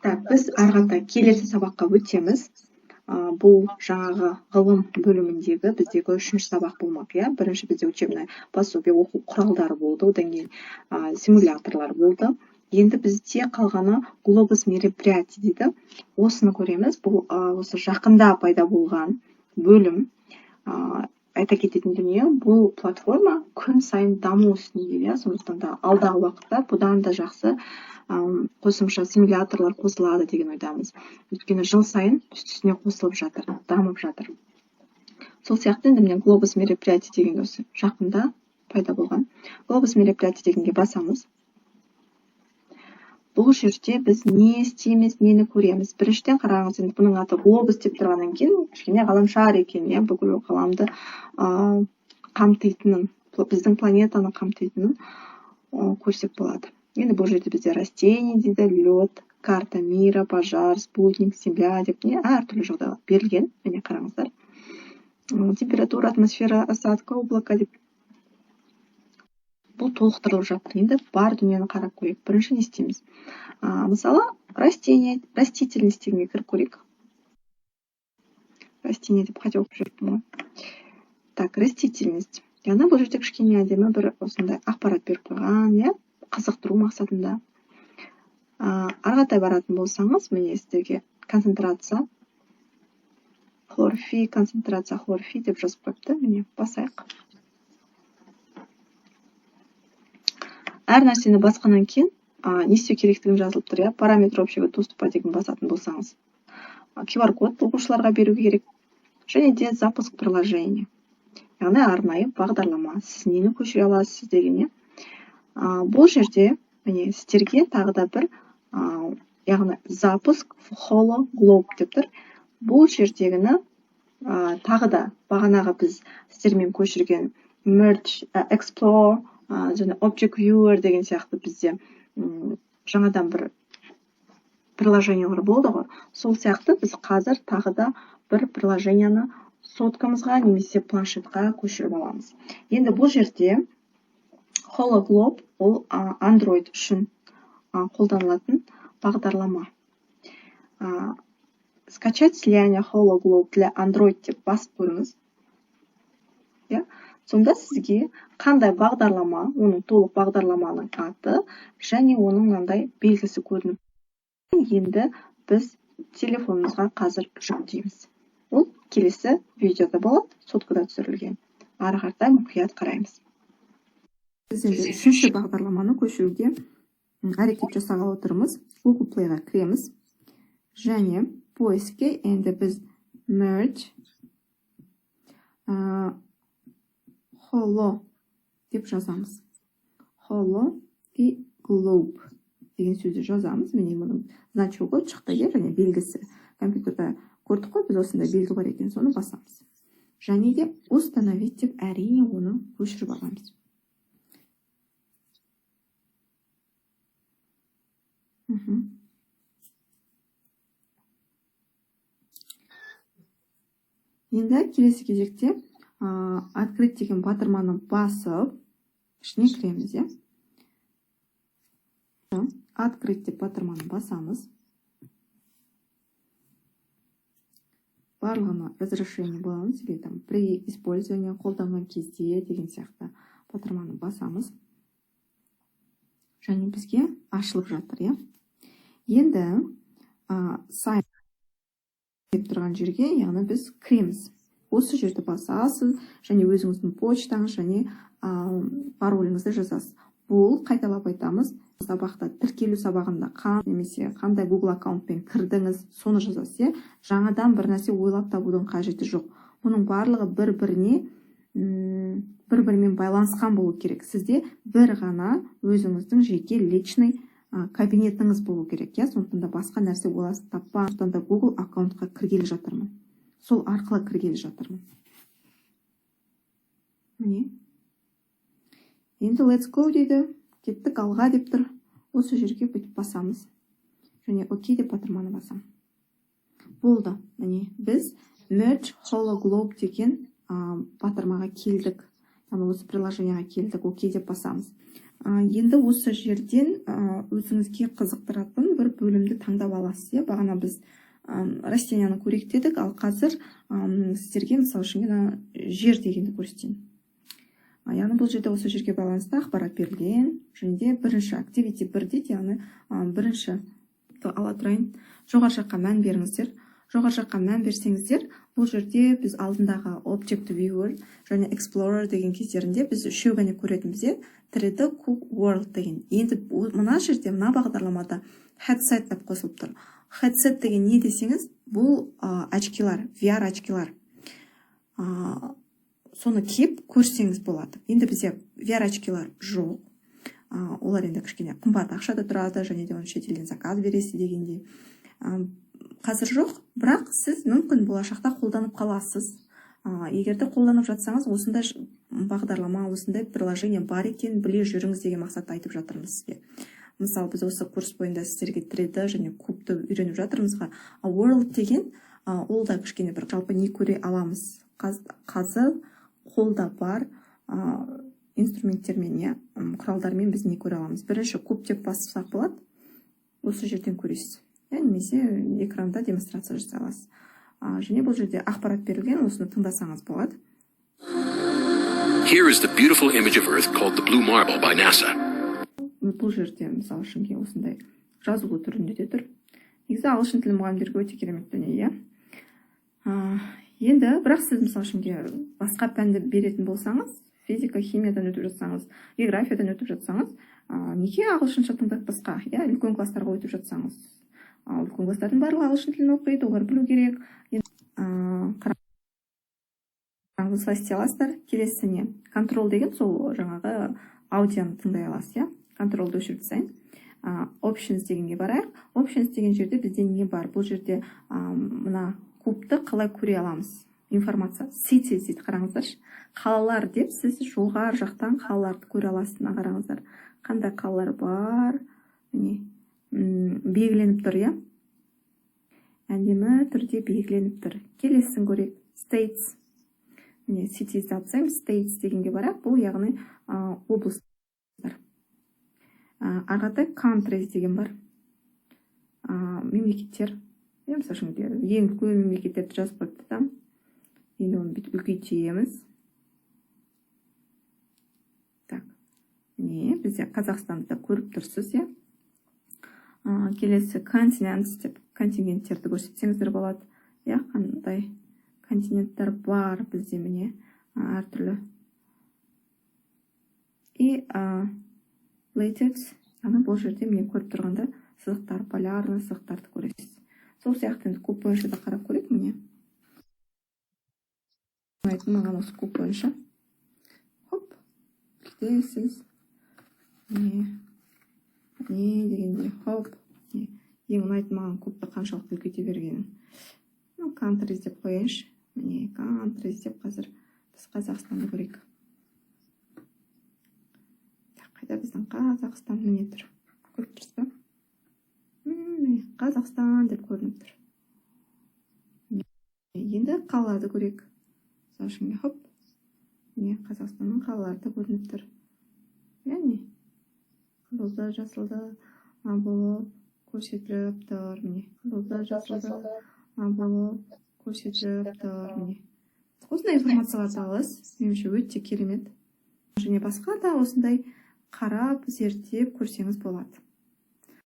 Так, біз ары қарата келесі сабаққа өтеміз. Бұл жаңағы ғылым бөліміндегі біздегі 3-ші сабақ болмақ, иә. Бірінші бізде учебное пособие оқу құралдары болды, одан кейін симуляторлар болды. Енді бізде қалғаны глобус мероприятий дейді. Осыны көреміз. Бұл осы жақында пайда болған бөлім. Айта кететін дүние, бұл платформа күн сайын даму үстінде, иә. Сондықтан да алдағы уақытта бұдан да жақсы қосымша симуляторлар қосылады деген ойдамыз. Өйткені жыл сайын үстіне қосылып жатыр, дамып жатыр. Сол сияқты енді міне глобус мероприятий деген осы жақында пайда болған. Глобус мероприятий дегенге басамыз. Бұл жерде біз не істейміз, нені көреміз. Біріншіден қараңыз, енді бұның аты глобус деп тұрғаннан кейін кішкене ғаламшар екен, иә, бүкіл ғаламды қамтитынын, біздің планетаны қамтитынын көрсек болады. Енді бұл жерде бізде растение дейді, лед, карта мира, пожар, спутник, земля деп не әртүрлі жағдайлар берілген. Міне қараңыздар. Температура, атмосфера, осадка, облака деп. Бұл толықтырылып жатыр. Енді бар дүниені қарап көрейік. Бірінші не істейміз? Мысалы, растительность дегенге кіріп көрейік. Растение деп қате оқып жүрмін ғой. Так, растительность. Яғни бұл жерде кішкене әдемі бір осындай ақпарат беріп қойған, иә? Қызықтыру мақсатында. Арғатай баратын болсаңыз, міне сіздерге концентрация хлорофиль деп жазып қойыпты. Міне басайық. Әр нәрсені басқаннан кейін не істеу керектігін жазылып тұр, иә? Параметр общего доступа деген басатын болсаңыз. QR-код оқушыларға беру керек. Және де запуск приложения. Яғни арнайы бағдарлама. Сіз нені көшіре аласыз деген, иә? Бұл жерде міне сіздерге тағы да бір яғни запуск HoloGlobe деп тұр. Бұл жердегіні тағы да бағанағы біз сіздермен көшірген Merge, Explore, және Object Viewer деген сияқты бізде жаңадан бір приложениялар болды ғой. Сол сияқты біз қазір тағы да бір приложенияны соткамызға немесе планшетқа көшіріп аламыз. Енді бұл жерде HoloGlobe ол Android үшін қолданылатын бағдарлама. Скачать слияние HoloGlobe для Android деп басып көріңіз. Сонда сізге қандай бағдарлама, оның толық бағдарламаның аты және оның мынандай белгісі көрініп. Енді біз телефонымызға қазір жүктейміз. Ол келесі видеода болады, соткада түсірілген. Ары қарата мұқият қараймыз. Біз енді үшінші бағдарламаны көшіруге әрекет жасағалы отырмыз. Google Play-ға кіреміз. Және поиске енді біз Merge Holo деп жазамыз. Holo и Globe деген сөзді жазамыз. Міне мұның значогы шықты, және белгісі. Компьютерда көрдік қой, біз осындай белгі бар екен, соны басамыз. Және де установить деп әрине оны көшіріп аламыз. Енді келесі кезекте открыть деген батырманы басып, ішіне кіреміз, иә? Открыть деп батырманы басамыз. Барлығына разрешение боламыз, или там при использовании қолданған кезде деген сияқты батырманы басамыз. Және бізге ашылып жатыр, иә? Енді сайт деп тұрған жерге, яғни біз кіреміз. Осы жерді басасыз, және өзіңіздің почтаңыз және пароліңізді жазасыз. Бұл қайталап айтамыз. Сабақта тіркелу сабағында немесе қандай Google аккаунтпен кірдіңіз, соны жазасыз. Жаңадан бір нәрсе ойлап табудың қажеті жоқ. Мұның барлығы бір-бірімен байланысқан болу керек. Сізде бір ғана өзіңіздің жеке личный кабинетіңіз болу керек. Сондықтан да басқа нәрсе ойласып таппа. Сондықтан да Google аккаунтқа кіргелі жатырмын. Сол арқылы кіргелі жатырмын. Міне. Енді let's go дейді. Кеттік алға деп тұр. Осы жерге бүйтіп басамыз. Және окей деп батырманы басам. Болды. Міне біз Merge HoloGlobe деген батырмаға келдік. Осы приложенияға келдік. Окей деп басамыз. Енді осы жерден өзіңізге қызықтыратын бір бөлімді таңдап аласыз. Бағана біз растенияны көрейік дедік, ал қазір сіздерге мысалы үшін жер дегенді көрсетейін. Яғни бұл жерде осы жерге байланысты ақпарат берілген, және де бірінші activity 1 дейді, яғни бірінші ала тұрайын, жоғары жаққа мән беріңіздер. Жоғары жаққа мән берсеңіздер, бұл жерде біз алдындағы Object Viewer және Explorer деген кездерінде біз үшеу ғана көретінбіз, 3D Cook World деген. Енді мына жерде, мына бағдарламада headset деп қосылып тұр. Headset деген не десеңіз, бұл очкилар, VR очкилар. Соны кеп көрсеңіз болады. Енді бізде VR очкилар жоқ. Олар енді кішкене қымбат ақшада тұрады, және де оны шетелден заказ бересіз дегендей. Қазір жоқ, бірақ сіз мүмкін болашақта қолданып қаласыз. Егерде қолданып жатсаңыз, осындай бағдарлама, осындай приложение бар екен, біле жүріңіз деген мақсатты айтып жатырмыз сізге. Мысалы, біз осы курс бойында сіздерге 3D және кубты үйреніп жатырмызға. World деген, ол да кішкене бір жалпы не көре аламыз. Қазір қолда бар инструменттермен, құралдармен біз не көре аламыз. Бірінші куб деп бассақ болады, осы жерден көресіз. Немесе экранда демонстрация жасай аласыз. Және бұл жерде ақпарат берілген, осыны тыңдасаңыз болады. Here is the beautiful image of Earth called the Blue Marble by NASA. Бұл жерде мысалы үшін осындай жазылу түрінде де тұр. Негізі ағылшын тілі мұғалімдерге өте керемет дүние. Енді бірақ сіз мысалы үшін басқа пәнді беретін болсаңыз, физика, химиядан өтіп жатсаңыз, географиядан өтіп жатсаңыз, неге ағылшынша тыңдатпасқа? Үлкен класстарға өтіп жатсаңыз. Үлкен класстардың барлығы ағылшын тілін оқиды, олар білу керек. Қараңыз, солай істей аласыздар. Келесіне контрол деген сол жаңағы аудионы тыңдай аласыз, контролды өшіріп тастайын. Options дегенге барайық. Options деген жерде бізде не бар? Бұл жерде мына кубты қалай көре аламыз? Информация. Cities дейді, қараңыздаршы. Қалалар деп сіз жоғары жақтан қалаларды көре аласыз. Қараңыздар. Қандай қалалар бар? Белгіленіп тұр, әдемі түрде белгіленіп тұр. Келесін көрейік. States. Cities алсам, States дегенге барайық. Бұл яғни облыстар. Арғатай countries деген бар. Мемлекеттер. Мысалы үшін ең үлкен мемлекеттерді жазып қойыпты там. Енді оны бүйтіп үлкейтеміз. Так. Бізде Қазақстанды көріп тұрсыз, Келесі континент деп континенттерді көрсетсеңіздер болады. Қандай континенттер бар бізде міне әртүрлі. И latitude, бұл жерде мен көріп тұрғанда сызықтар, полярный сызықтарды көресіз. Сол сияқты куб бойынша да қарап көрейік міне. Маған осы куб бойынша. Хоп, білдесіз. Не дегенде, хоп. Ең ұнайтын маған кубты қаншалықты үлкейте бергенін. Countries деп қойайыншы. Countries деп қазір біз Қазақстанды көрейік. Қайда біздің Қазақстан міне тұр. Көріп тұрсыз ба? Қазақстан деп көрініп тұр. Енді қалаларды көрейік. Мысалы үшін хоп. Қазақстанның қалаларды көрініп тұр. Қызылды, жасылды болып көрсетіліп тұр. Қызылды, жасылды болып көрсетіліп тұр. Осындай информацияларды аласыз. Меніңше өте керемет. Және басқа да осындай қарап, зерттеп көрсеңіз болады.